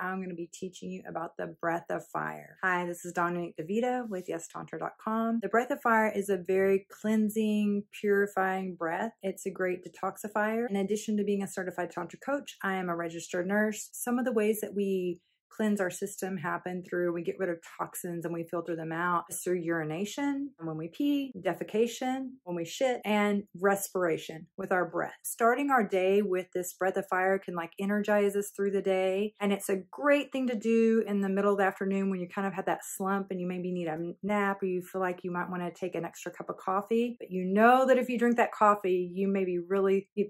I'm going to be teaching you about the breath of fire. Hi, this is Dominique D'Vita with YesTantra.com. The breath of fire is a very cleansing, purifying breath. It's a great detoxifier. In addition to being a certified Tantra coach, I am a registered nurse. Some of the ways that we cleanse our system happen through, we get rid of toxins and we filter them out through urination, when we pee, defecation, when we shit, and respiration with our breath. Starting our day with this breath of fire can like energize us through the day. And it's a great thing to do in the middle of the afternoon when you kind of have that slump and you maybe need a nap, or you feel like you might want to take an extra cup of coffee. But you know that if you drink that coffee, you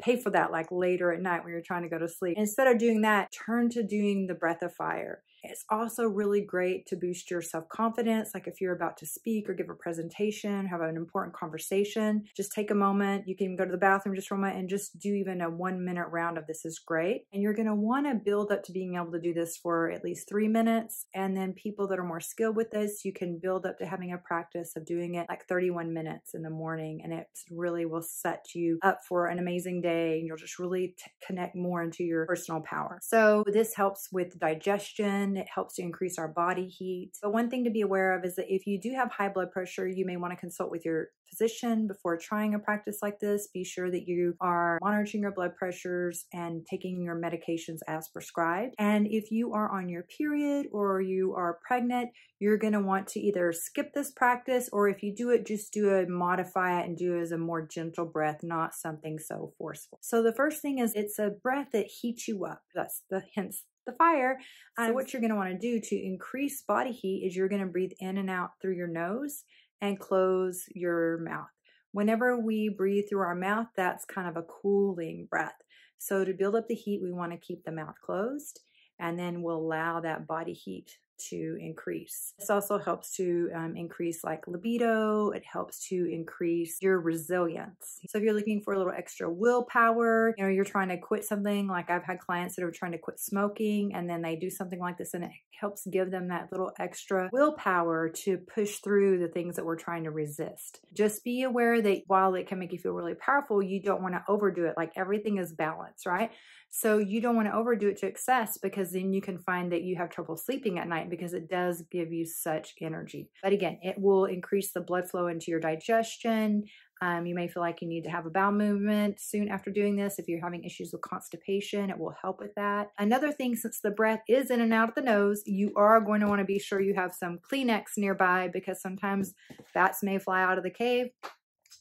pay for that like later at night when you're trying to go to sleep. Instead of doing that, turn to doing the breath of fire. It's also really great to boost your self-confidence. Like if you're about to speak or give a presentation, have an important conversation, just take a moment. You can go to the bathroom just for a moment and just do even a 1-minute round of this is great. And you're going to want to build up to being able to do this for at least 3 minutes. And then people that are more skilled with this, you can build up to having a practice of doing it like 31 minutes in the morning. And it really will set you up for an amazing day. And you'll just really connect more into your personal power. So this helps with digestion. It helps to increase our body heat. But one thing to be aware of is that if you do have high blood pressure, you may want to consult with your physician before trying a practice like this. Be sure that you are monitoring your blood pressures and taking your medications as prescribed. And if you are on your period or you are pregnant, you're going to want to either skip this practice, or if you do it, just modify it and do it as a more gentle breath, not something so forceful. So the first thing is it's a breath that heats you up. That's hence the fire. What you're going to want to do to increase body heat is you're going to breathe in and out through your nose and close your mouth. Whenever we breathe through our mouth, that's kind of a cooling breath. So to build up the heat, we want to keep the mouth closed, and then we'll allow that body heat to increase. This also helps to increase like libido. It helps to increase your resilience. So if you're looking for a little extra willpower, you're trying to quit something, like I've had clients that are trying to quit smoking and then they do something like this and it helps give them that little extra willpower to push through the things that we're trying to resist. Just be aware that while it can make you feel really powerful, you don't want to overdo it. Like everything is balance, right? So you don't want to overdo it to excess, because then you can find that you have trouble sleeping at night because it does give you such energy. But again, it will increase the blood flow into your digestion. You may feel like you need to have a bowel movement soon after doing this. If you're having issues with constipation, it will help with that. Another thing, since the breath is in and out of the nose, you are going to want to be sure you have some Kleenex nearby, because sometimes bats may fly out of the cave.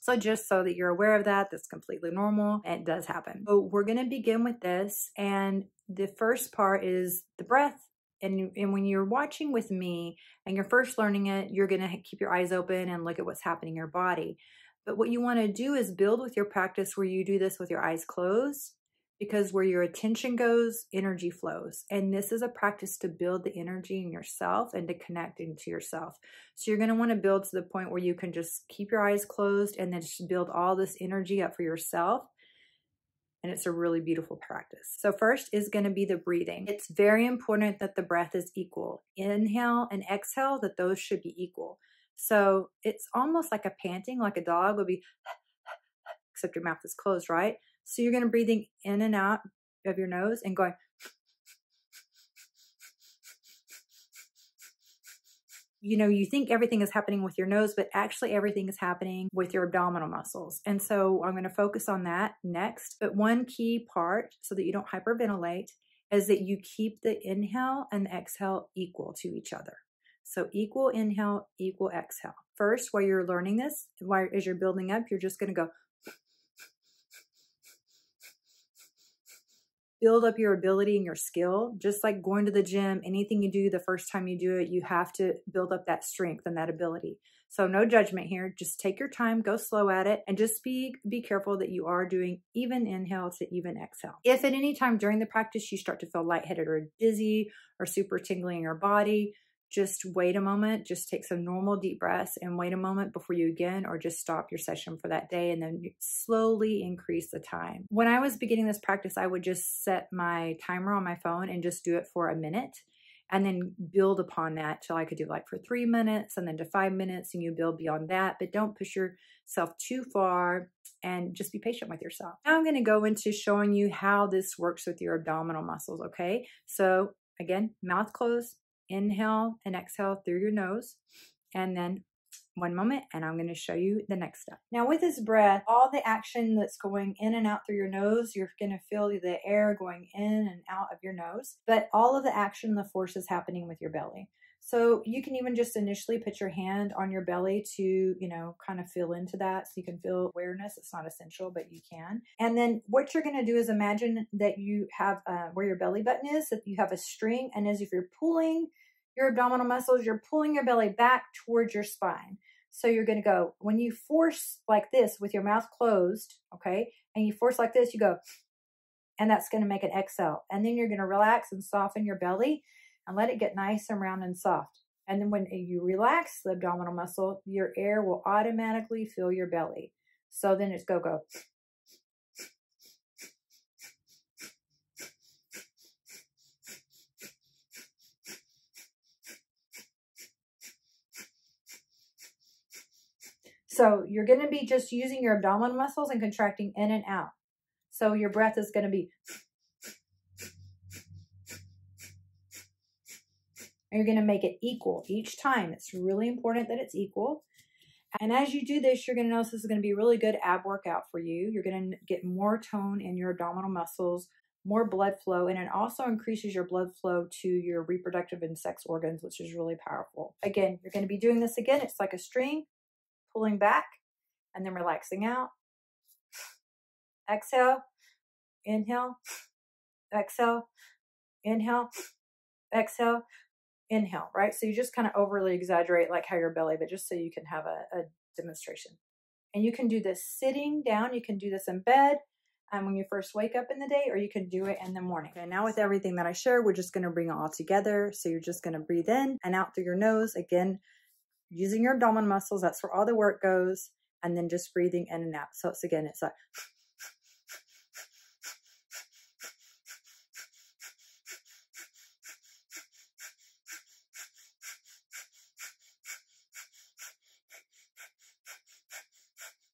So just so that you're aware of that, that's completely normal. It does happen. So we're going to begin with this. And the first part is the breath. And when you're watching with me and you're first learning it, you're going to keep your eyes open and look at what's happening in your body. But what you want to do is build with your practice where you do this with your eyes closed, because where your attention goes, energy flows. And this is a practice to build the energy in yourself and to connect into yourself. So you're going to want to build to the point where you can just keep your eyes closed and then just build all this energy up for yourself. And it's a really beautiful practice. So first is going to be the breathing. It's very important that the breath is equal. Inhale and exhale, that those should be equal. So it's almost like a panting, like a dog would be, except your mouth is closed, right? So you're going to breathing in and out of your nose and going, you think everything is happening with your nose, but actually everything is happening with your abdominal muscles. And so I'm going to focus on that next. But one key part, so that you don't hyperventilate, is that you keep the inhale and the exhale equal to each other. So equal inhale, equal exhale. First, while you're learning this, as you're building up, you're just going to go, build up your ability and your skill. Just like going to the gym, anything you do the first time you do it, you have to build up that strength and that ability. So no judgment here. Just take your time, go slow at it, and just be careful that you are doing even inhale to even exhale. If at any time during the practice you start to feel lightheaded or dizzy or super tingling in your body, just wait a moment, just take some normal deep breaths and wait a moment before you again, or just stop your session for that day and then slowly increase the time. When I was beginning this practice, I would just set my timer on my phone and just do it for a minute and then build upon that till I could do like for 3 minutes and then to 5 minutes, and you build beyond that, but don't push yourself too far and just be patient with yourself. Now I'm going to go into showing you how this works with your abdominal muscles. Okay. So Again, mouth closed, inhale and exhale through your nose. And then one moment, and I'm going to show you the next step. Now with this breath, all the action that's going in and out through your nose, you're going to feel the air going in and out of your nose, but all of the action, the force is happening with your belly. So you can even just initially put your hand on your belly to, kind of feel into that. So you can feel awareness. It's not essential, but you can. And then what you're going to do is imagine that you have where your belly button is, that you have a string. And as if you're pulling your abdominal muscles, you're pulling your belly back towards your spine. So you're going to go, when you force like this with your mouth closed, okay, and you force like this, you go, and that's going to make an exhale. And then you're going to relax and soften your belly and let it get nice and round and soft. And then when you relax the abdominal muscle, your air will automatically fill your belly. So then it's go. So you're going to be just using your abdominal muscles and contracting in and out. So your breath is going to be, and you're going to make it equal each time. It's really important that it's equal. And as you do this, you're going to notice this is going to be a really good ab workout for you. You're going to get more tone in your abdominal muscles, more blood flow, and it also increases your blood flow to your reproductive and sex organs, which is really powerful. Again, you're going to be doing this again. It's like a string, pulling back and then relaxing out. Exhale, inhale, exhale, inhale, exhale, inhale, right? So you just kind of overly exaggerate like how your belly, but just so you can have a demonstration. And you can do this sitting down. You can do this in bed when you first wake up in the day, or you can do it in the morning. Okay, now with everything that I share, we're just going to bring it all together. So you're just going to breathe in and out through your nose. Again, using your abdominal muscles, that's where all the work goes. And then just breathing in and out. So it's like,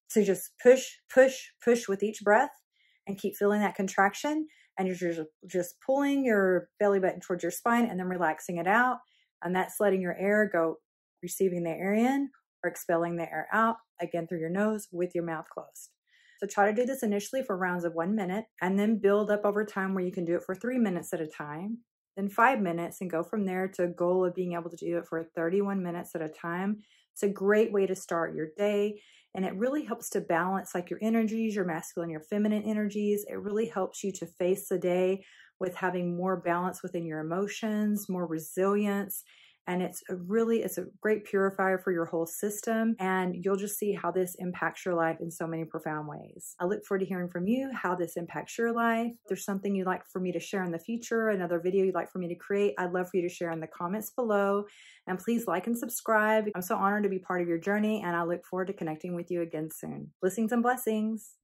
so just push with each breath and keep feeling that contraction. And you're just pulling your belly button towards your spine and then relaxing it out. And that's letting your air go, receiving the air in or expelling the air out, again through your nose with your mouth closed. So try to do this initially for rounds of 1 minute and then build up over time where you can do it for 3 minutes at a time, then 5 minutes, and go from there to a goal of being able to do it for 31 minutes at a time. It's a great way to start your day. And it really helps to balance like your energies, your masculine, your feminine energies. It really helps you to face the day with having more balance within your emotions, more resilience. And it's a great purifier for your whole system. And you'll just see how this impacts your life in so many profound ways. I look forward to hearing from you how this impacts your life. If there's something you'd like for me to share in the future, another video you'd like for me to create, I'd love for you to share in the comments below. And please like and subscribe. I'm so honored to be part of your journey, and I look forward to connecting with you again soon. Blessings and blessings.